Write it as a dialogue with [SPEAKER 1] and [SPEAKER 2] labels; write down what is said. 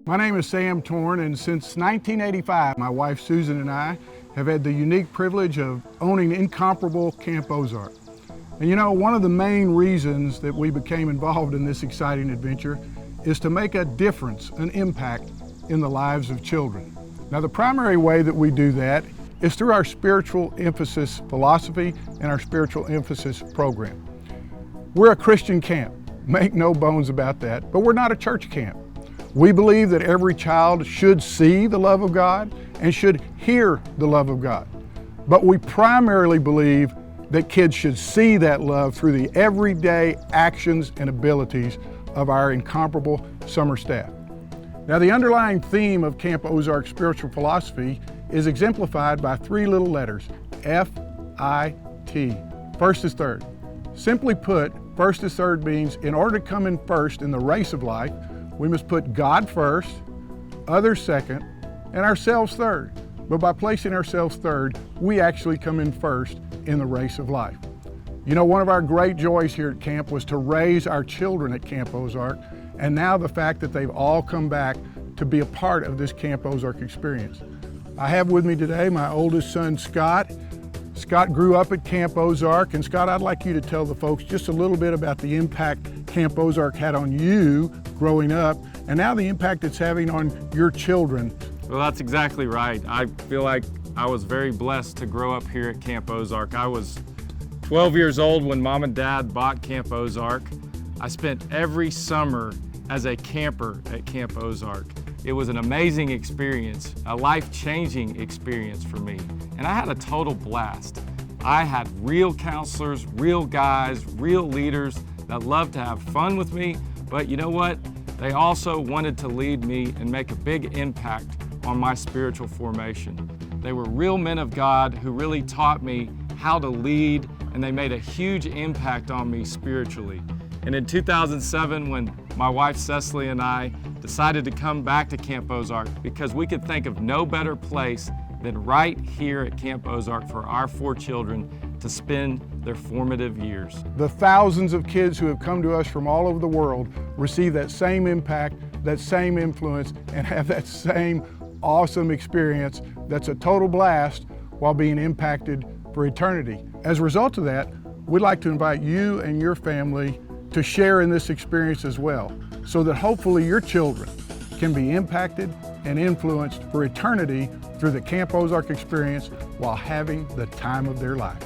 [SPEAKER 1] My name is Sam Torn, and since 1985, my wife Susan and I have had the unique privilege of owning incomparable Camp Ozark. And you know, one of the main reasons that we became involved in this exciting adventure is to make a difference, an impact in the lives of children. Now, the primary way that we do that is through our spiritual emphasis philosophy and our spiritual emphasis program. We're a Christian camp, make no bones about that, but we're not a church camp. We believe that every child should see the love of God and should hear the love of God. But we primarily believe that kids should see that love through the everyday actions and abilities of our incomparable summer staff. Now, the underlying theme of Camp Ozark spiritual philosophy is exemplified by three little letters, F-I-T. First is third. Simply put, first is third means in order to come in first in the race of life, we must put God first, others second, and ourselves third. But by placing ourselves third, we actually come in first in the race of life. You know, one of our great joys here at camp was to raise our children at Camp Ozark, and now the fact that they've all come back to be a part of this Camp Ozark experience. I have with me today my oldest son, Scott. Scott grew up at Camp Ozark, and Scott, I'd like you to tell the folks just a little bit about the impact Camp Ozark had on you growing up, and now the impact it's having on your children.
[SPEAKER 2] Well, that's exactly right. I feel like I was very blessed to grow up here at Camp Ozark. I was 12 years old when Mom and Dad bought Camp Ozark. I spent every summer as a camper at Camp Ozark. It was an amazing experience, a life-changing experience for me, and I had a total blast. I had real counselors, real guys, real leaders that loved to have fun with me, but you know what? They also wanted to lead me and make a big impact on my spiritual formation. They were real men of God who really taught me how to lead, and they made a huge impact on me spiritually. And in 2007, when my wife Cecily and I decided to come back to Camp Ozark because we could think of no better place than right here at Camp Ozark for our 4 children to spend their formative years.
[SPEAKER 1] The thousands of kids who have come to us from all over the world receive that same impact, that same influence, and have that same awesome experience that's a total blast while being impacted for eternity. As a result of that, we'd like to invite you and your family to share in this experience as well, so that hopefully your children can be impacted and influenced for eternity through the Camp Ozark experience while having the time of their life.